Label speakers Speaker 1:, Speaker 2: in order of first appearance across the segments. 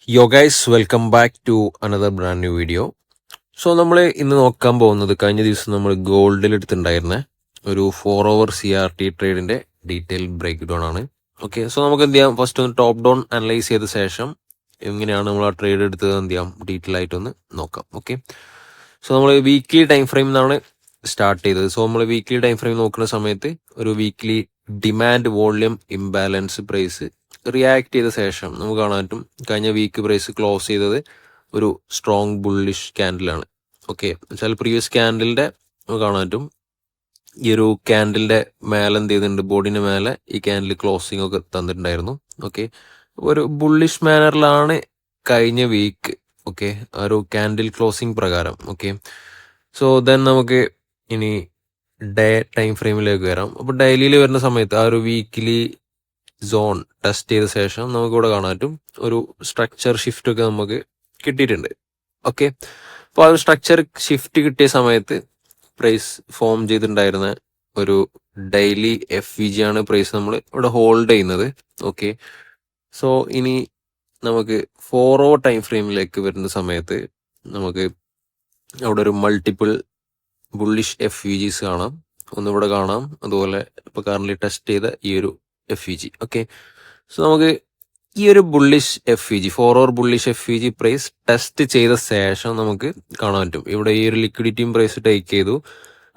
Speaker 1: യോ guys welcome back to another brand new video. So നമ്മൾ ഇന്ന് നോക്കാൻ പോകുന്നത് കഴിഞ്ഞ ദിവസം നമ്മൾ ഗോൾഡിൽ എടുത്തിട്ടുണ്ടായിരുന്ന ഒരു 4 hour CRT ട്രേഡിന്റെ ഡീറ്റെയിൽ ബ്രേക്ക് ഡൗൺ ആണ്. ഓക്കെ, സോ നമുക്ക് എന്ത് ചെയ്യാം, ഫസ്റ്റ് ഒന്ന് ടോപ്പ് ഡൗൺ അനലൈസ് ചെയ്ത ശേഷം എങ്ങനെയാണ് നമ്മൾ ആ ട്രേഡ് എടുത്തത് എന്ത് ചെയ്യാം ഡീറ്റെയിൽ ആയിട്ടൊന്ന് നോക്കാം. ഓക്കെ, സോ നമ്മൾ വീക്ക്ലി ടൈം ഫ്രെയിം എന്നാണ് സ്റ്റാർട്ട് ചെയ്തത്. സോ നമ്മൾ വീക്ക്ലി ടൈം ഫ്രെയിം നോക്കുന്ന സമയത്ത് ഒരു weekly demand volume imbalance price react ചെയ്ത ശേഷം നമുക്ക് കാണാൻ പറ്റും കഴിഞ്ഞ വീക്ക് പ്രൈസ് ക്ലോസ് ചെയ്തത് ഒരു സ്ട്രോങ് ബുള്ളിഷ് ക്യാൻഡിലാണ്. ഓക്കെ, വെച്ചാൽ പ്രീവിയസ് ക്യാൻഡിലിന്റെ നമുക്ക് കാണാൻ പറ്റും ഈ ഒരു ക്യാൻഡിലിന്റെ മേലെ എന്ത് ചെയ്തിട്ടുണ്ട്, ബോഡിന്റെ മേലെ ഈ ക്യാൻഡിൽ ക്ലോസിംഗ് ഒക്കെ തന്നിട്ടുണ്ടായിരുന്നു. ഓക്കെ, ഒരു ബുള്ളിഷ് മാനറിലാണ് കഴിഞ്ഞ വീക്ക്. ഓക്കെ, ആ ഒരു ക്യാൻഡിൽ ക്ലോസിംഗ് പ്രകാരം. ഓക്കെ, സോ ദെൻ നമുക്ക് ഇനി ഡേ ടൈം ഫ്രെയിമിലേക്ക് വരാം. അപ്പോൾ ഡെയിലിയിൽ വരുന്ന സമയത്ത് ആ ഒരു വീക്കിലി സോൺ ടെസ്റ്റ് ചെയ്ത ശേഷം നമുക്കിവിടെ കാണാൻ പറ്റും ഒരു സ്ട്രക്ചർ ഷിഫ്റ്റ് ഒക്കെ നമുക്ക് കിട്ടിയിട്ടുണ്ട്. ഓക്കെ, അപ്പോൾ ആ ഒരു സ്ട്രക്ചർ ഷിഫ്റ്റ് കിട്ടിയ സമയത്ത് പ്രൈസ് ഫോം ചെയ്തിട്ടുണ്ടായിരുന്ന ഒരു ഡെയിലി FVG ആണ് പ്രൈസ് നമ്മൾ ഇവിടെ ഹോൾഡ് ചെയ്യുന്നത്. ഓക്കെ, സോ ഇനി നമുക്ക് 4 hour ടൈം ഫ്രെയിമിലേക്ക് വരുന്ന സമയത്ത് നമുക്ക് അവിടെ ഒരു മൾട്ടിപ്പിൾ ബുള്ളിഷ് FVGs കാണാം, ഒന്നിവിടെ കാണാം, അതുപോലെ ഇപ്പോൾ കറന്റ് ടെസ്റ്റ് ചെയ്ത ഈ ഒരു FVG. ഓക്കെ, സോ നമുക്ക് ഈ ഒരു bullish FVG 4 hour bullish FVG price test ചെയ്ത ശേഷം നമുക്ക് കാണാൻ പറ്റും ഇവിടെ ഈ ഒരു ലിക്വിഡിറ്റിയും പ്രൈസ് ടേക്ക് ചെയ്തു.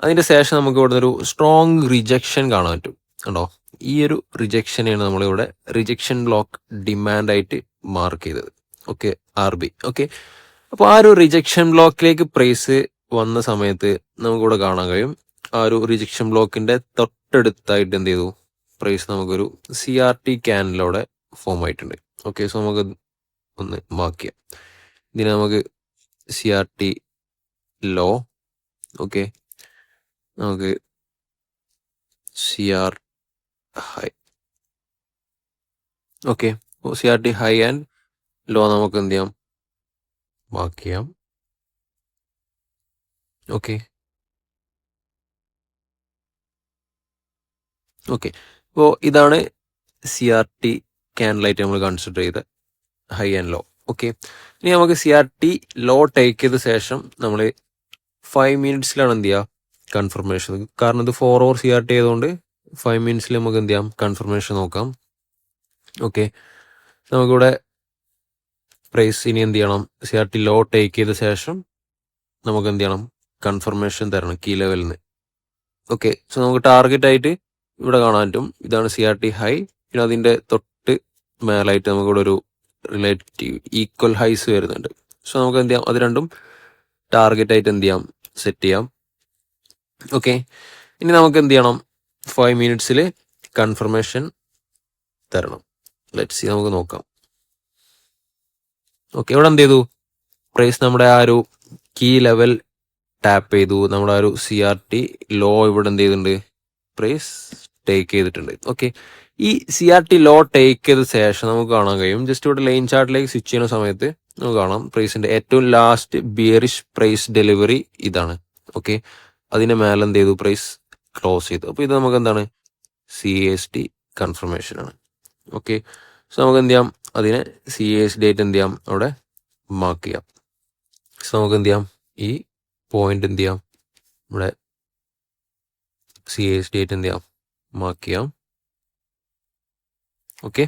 Speaker 1: അതിന്റെ ശേഷം നമുക്ക് ഇവിടെ ഒരു സ്ട്രോങ് റിജക്ഷൻ കാണാൻ പറ്റും. കണ്ടോ, ഈ ഒരു റിജക്ഷനെയാണ് നമ്മളിവിടെ റിജക്ഷൻ ബ്ലോക്ക് ഡിമാൻഡ് ആയിട്ട് മാർക്ക് ചെയ്തത്. Okay, RB. ഓക്കെ, അപ്പോൾ ആ ഒരു റിജക്ഷൻ ബ്ലോക്കിലേക്ക് പ്രൈസ് വന്ന സമയത്ത് നമുക്കിവിടെ കാണാൻ കഴിയും ആ ഒരു റിജക്ഷൻ ബ്ലോക്കിന്റെ തൊട്ടടുത്തായിട്ട് എന്ത് ചെയ്തു, പ്രൈസ് നമുക്കൊരു CRT ക്യാൻഡിലൂടെ ഫോം ആയിട്ടുണ്ട്. ഓക്കെ, സോ നമുക്ക് ഒന്ന് മാർക്ക് ചെയ്യാം. ഇതിനെ നമുക്ക് CRT ലോ, ഓക്കെ, നമുക്ക് CR high. Okay, CRT high and low നമുക്ക് എന്ത് ചെയ്യാം, മാർക്ക് ചെയ്യാം. ഓക്കെ, ഓക്കെ, അപ്പോൾ ഇതാണ് CRT ക്യാൻഡിലായിട്ട് നമ്മൾ കൺസിഡർ ചെയ്ത ഹൈ ആൻഡ് ലോ. ഓക്കെ, ഇനി നമുക്ക് CRT ലോ ടേക്ക് ചെയ്ത ശേഷം നമ്മൾ 5 minutesലാണ് എന്ത് ചെയ്യുക കൺഫർമേഷൻ. കാരണം ഇത് 4 hour CRT ആയതുകൊണ്ട് 5 minutes നമുക്ക് എന്ത് ചെയ്യാം കൺഫർമേഷൻ നോക്കാം. ഓക്കെ, നമുക്കിവിടെ പ്രൈസ് ഇനി എന്ത് ചെയ്യണം, CRT ലോ ടേക്ക് ചെയ്ത ശേഷം നമുക്ക് എന്ത് ചെയ്യണം കൺഫർമേഷൻ തരണം കീ ലെവലിൽ നിന്ന്. ഓക്കെ, സോ നമുക്ക് ടാർഗറ്റ് ആയിട്ട് ഇവിടെ കാണാൻ പറ്റും ഇതാണ് CRT ഹൈ, പിന്നെ അതിന്റെ തൊട്ട് മേലായിട്ട് നമുക്കിവിടെ ഒരു റിലേറ്റീവ് ഈക്വൽ ഹൈസ് വരുന്നുണ്ട്. സോ നമുക്ക് എന്ത് ചെയ്യാം, അത് രണ്ടും ടാർഗറ്റ് ആയിട്ട് എന്ത് ചെയ്യാം സെറ്റ് ചെയ്യാം. ഓക്കെ, ഇനി നമുക്ക് എന്ത് ചെയ്യണം 5 minutesൽ കൺഫർമേഷൻ തരണം. ലെറ്റ്സ് സീ, നമുക്ക് നോക്കാം. ഓക്കെ, ഇവിടെ എന്ത് ചെയ്തു, പ്രൈസ് നമ്മുടെ ആ ഒരു കീ ലെവൽ ടാപ്പ് ചെയ്തു, നമ്മുടെ ആ ഒരു CRT ലോ ഇവിടെ എന്ത് ചെയ്തിട്ടുണ്ട്, പ്രൈസ് ടേക്ക് ചെയ്തിട്ടുണ്ട്. ഓക്കെ, ഈ CRT ലോ ടേക്ക് ചെയ്ത ശേഷം നമുക്ക് കാണാൻ കഴിയും ജസ്റ്റ് ഇവിടെ ലൈൻ ചാർട്ടിലേക്ക് സ്വിച്ച് ചെയ്യുന്ന സമയത്ത് നമുക്ക് കാണാം പ്രൈസിന്റെ ഏറ്റവും ലാസ്റ്റ് ബിയറിഷ് പ്രൈസ് ഡെലിവറി ഇതാണ്. ഓക്കെ, അതിന്റെ മേലെ എന്ത് ചെയ്തു, പ്രൈസ് ക്ലോസ് ചെയ്തു. അപ്പോൾ ഇത് നമുക്ക് എന്താണ് CASD കൺഫർമേഷൻ ആണ്. ഓക്കെ, സോ നമുക്ക് എന്ത് ചെയ്യാം, അതിനെ CASD ആയിട്ട് എന്ത് ചെയ്യാം അവിടെ മാർക്ക് ചെയ്യാം. സോ നമുക്ക് എന്ത് ചെയ്യാം, ഈ പോയിന്റ് എന്ത് ചെയ്യാം ഇവിടെ CASD ആയിട്ട് എന്ത് ചെയ്യാം മാർക്ക് ചെയ്യാം. ഓക്കെ,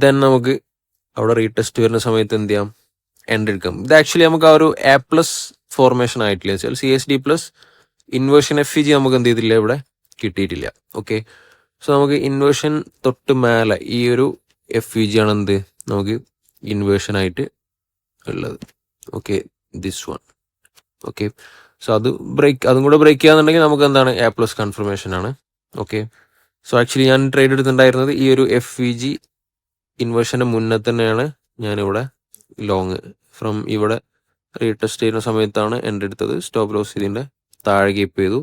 Speaker 1: ദെൻ നമുക്ക് അവിടെ റീടെസ്റ്റ് വരുന്ന സമയത്ത് എന്ത് ചെയ്യാം എൻഡ് എടുക്കാം. ഇത് ആക്ച്വലി നമുക്ക് ആ ഒരു A+ ഫോർമേഷൻ ആയിട്ടില്ല, വെച്ചാൽ CSD പ്ലസ് ഇൻവേർഷൻ FVG നമുക്ക് എന്ത് ചെയ്തില്ല ഇവിടെ കിട്ടിയിട്ടില്ല. ഓക്കെ, സോ നമുക്ക് ഇൻവേർഷൻ തൊട്ട് മേലെ ഈ ഒരു FVG ആണ് എന്ത് നമുക്ക് ഇൻവേർഷൻ ആയിട്ട് ഉള്ളത്. Okay, this one. Okay, so അതും കൂടെ ബ്രേക്ക് ചെയ്യാന്നുണ്ടെങ്കിൽ നമുക്ക് എന്താണ് A+ കൺഫർമേഷൻ ആണ്. ഓക്കെ, സോ ആക്ച്വലി ഞാൻ ട്രേഡ് എടുത്തിട്ടുണ്ടായിരുന്നത് ഈ ഒരു FVG ഇൻവേർഷന് മുന്നേ തന്നെയാണ് ഞാനിവിടെ ലോങ് ഫ്രം ഇവിടെ റീടെസ്റ്റ് ചെയ്യുന്ന സമയത്താണ് എൻ്റെ എടുത്തത്. സ്റ്റോപ്പ് ലോസ് ഇതിൻ്റെ താഴെ കീപ്പ് ചെയ്തു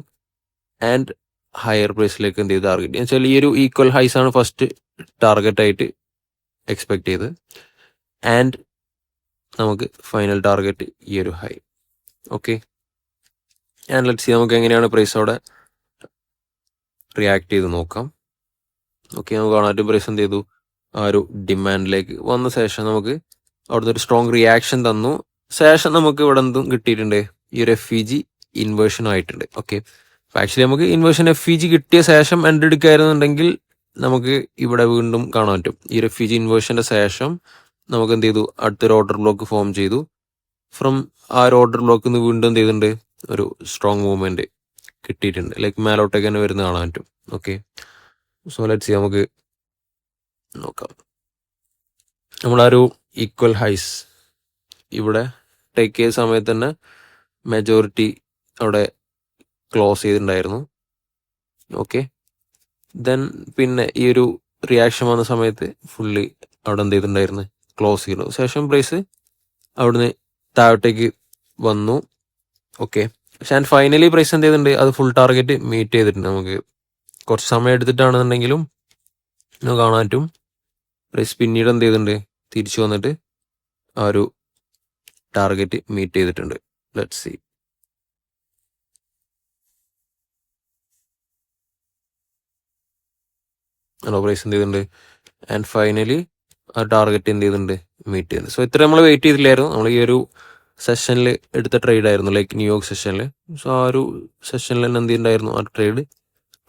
Speaker 1: ആൻഡ് ഹയർ പ്രൈസിലേക്ക് എന്ത് ചെയ്ത് ടാർഗറ്റ് എന്ന് വെച്ചാൽ ഈ ഒരു ഈക്വൽ ഹൈസ് ആണ് ഫസ്റ്റ് ടാർഗറ്റ് ആയിട്ട് എക്സ്പെക്ട് ചെയ്ത് ആൻഡ് നമുക്ക് ഫൈനൽ ടാർഗറ്റ് ഈ ഒരു high. Okay, and let's see നമുക്ക് എങ്ങനെയാണ് പ്രൈസ് അവിടെ റിയാക്ട് ചെയ്ത് നോക്കാം. ഓക്കെ, നമുക്ക് കാണാൻ പ്രൈസ് എന്ത് ചെയ്തു ആ ഒരു ഡിമാൻഡിലേക്ക് വന്ന ശേഷം നമുക്ക് അവിടുന്ന് ഒരു സ്ട്രോങ് റിയാക്ഷൻ തന്നു. ശേഷം നമുക്ക് ഇവിടെ എന്തും കിട്ടിയിട്ടുണ്ട്, ഈ ഒരു FEG ഇൻവേർഷനും ആയിട്ടുണ്ട്. ഓക്കെ, ആക്ച്വലി നമുക്ക് ഇൻവേർഷൻ FEG കിട്ടിയ ശേഷം എൻഡ് എടുക്കായിരുന്നുണ്ടെങ്കിൽ നമുക്ക് ഇവിടെ വീണ്ടും കാണാൻ പറ്റും. ഈ ഒരു FEG ഇൻവേർഷന്റെ ശേഷം നമുക്ക് എന്ത് ചെയ്തു, അടുത്തൊരു ഓർഡർ ബ്ലോക്ക് ഫോം ചെയ്തു. ഫ്രം ആ ഒരു ഓർഡർ ബ്ലോക്കിൽ നിന്ന് വീണ്ടും എന്ത് ചെയ്തിട്ടുണ്ട്, ഒരു സ്ട്രോങ് മൂവ്മെന്റ് കിട്ടിയിട്ടുണ്ട്. ലൈക്ക് മേലോട്ടേക്ക് തന്നെ വരുന്ന കാണാൻ പറ്റും. ഓക്കെ, സോ ലെറ്റ്സ് നമുക്ക് നോക്കാം. നമ്മളാ ഒരു ഈക്വൽ ഹൈസ് ഇവിടെ ടേക്ക് ചെയ്ത സമയത്ത് തന്നെ മെജോറിറ്റി അവിടെ ക്ലോസ് ചെയ്തിട്ടുണ്ടായിരുന്നു. ഓക്കെ, ദെൻ പിന്നെ ഈ ഒരു റിയാക്ഷൻ വന്ന സമയത്ത് ഫുള്ളി അവിടെ എന്ത് ചെയ്തിട്ടുണ്ടായിരുന്നു, ക്ലോസ് ചെയ്തു. ശേഷം പ്രൈസ് അവിടുന്ന് താഴോട്ടേക്ക് വന്നു. ഓക്കെ, പക്ഷെ ആൻഡ് ഫൈനലി പ്രൈസ് എന്ത് ചെയ്തിട്ടുണ്ട്, അത് ഫുൾ ടാർഗറ്റ് മീറ്റ് ചെയ്തിട്ടുണ്ട്. നമുക്ക് കുറച്ച് സമയം എടുത്തിട്ടാണെന്നുണ്ടെങ്കിലും നമുക്ക് കാണാൻ പറ്റും പ്രൈസ് പിന്നീട് എന്ത് ചെയ്തിട്ടുണ്ട്, തിരിച്ചു വന്നിട്ട് ആ ഒരു ടാർഗറ്റ് മീറ്റ് ചെയ്തിട്ടുണ്ട്. Let's see. പ്രൈസ് എന്ത് ചെയ്തിട്ടുണ്ട് ആൻഡ് ഫൈനലി ആ ടാർഗറ്റ് എന്ത് ചെയ്തിട്ടുണ്ട്, മീറ്റ് ചെയ്തിട്ടുണ്ട്. സോ ഇത്ര നമ്മൾ വെയിറ്റ് ചെയ്തില്ലായിരുന്നു. നമ്മൾ ഈ ഒരു സെഷനിൽ എടുത്ത ട്രേഡ് ആയിരുന്നു, ലൈക്ക് ന്യൂയോർക്ക് സെഷനിൽ. സോ ആ ഒരു സെഷനിൽ തന്നെ എന്ത് ചെയ്തിട്ടുണ്ടായിരുന്നു, ആ ട്രേഡ്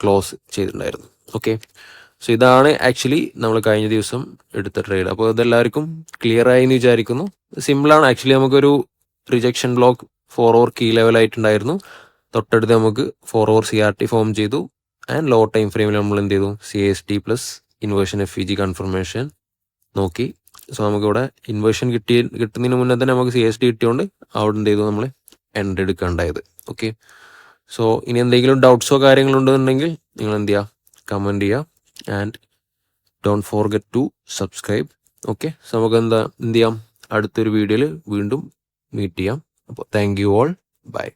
Speaker 1: ക്ലോസ് ചെയ്തിട്ടുണ്ടായിരുന്നു. ഓക്കെ, സോ ഇതാണ് ആക്ച്വലി നമ്മൾ കഴിഞ്ഞ ദിവസം എടുത്ത ട്രേഡ്. അപ്പോൾ ഇതെല്ലാവർക്കും ക്ലിയർ ആയി എന്ന് വിചാരിക്കുന്നു. സിമ്പിളാണ് ആക്ച്വലി. നമുക്കൊരു റിജക്ഷൻ ബ്ലോക്ക് 4 ഓവർ കീ ലെവലായിട്ടുണ്ടായിരുന്നു. തൊട്ടടുത്ത് നമുക്ക് 4 ഓവർ CRT ഫോം ചെയ്തു. ആൻഡ് ലോ ടൈം ഫ്രെയിമിൽ നമ്മൾ എന്ത് ചെയ്തു, CST plus inversion FEG confirmation നോക്കി. സോ നമുക്കിവിടെ ഇൻവേർഷൻ കിട്ടുന്നതിന് മുന്നേ തന്നെ നമുക്ക് CST കിട്ടിയോണ്ട് അവിടെ എന്ത് ചെയ്തു, നമ്മൾ എൻഡ് എടുക്കേണ്ടായത്. ഓക്കെ, സോ ഇനി എന്തെങ്കിലും ഡൗട്ട്സോ കാര്യങ്ങളോ ഉണ്ടെന്നുണ്ടെങ്കിൽ നിങ്ങൾ എന്ത് ചെയ്യുക, കമൻറ്റ് ചെയ്യുക. And don't forget to subscribe. Okay, so നമുക്ക് എന്ത് ചെയ്യാം, അടുത്തൊരു വീഡിയോയിൽ വീണ്ടും മീറ്റ് ചെയ്യാം. അപ്പോൾ താങ്ക് യു ഓൾ, ബൈ.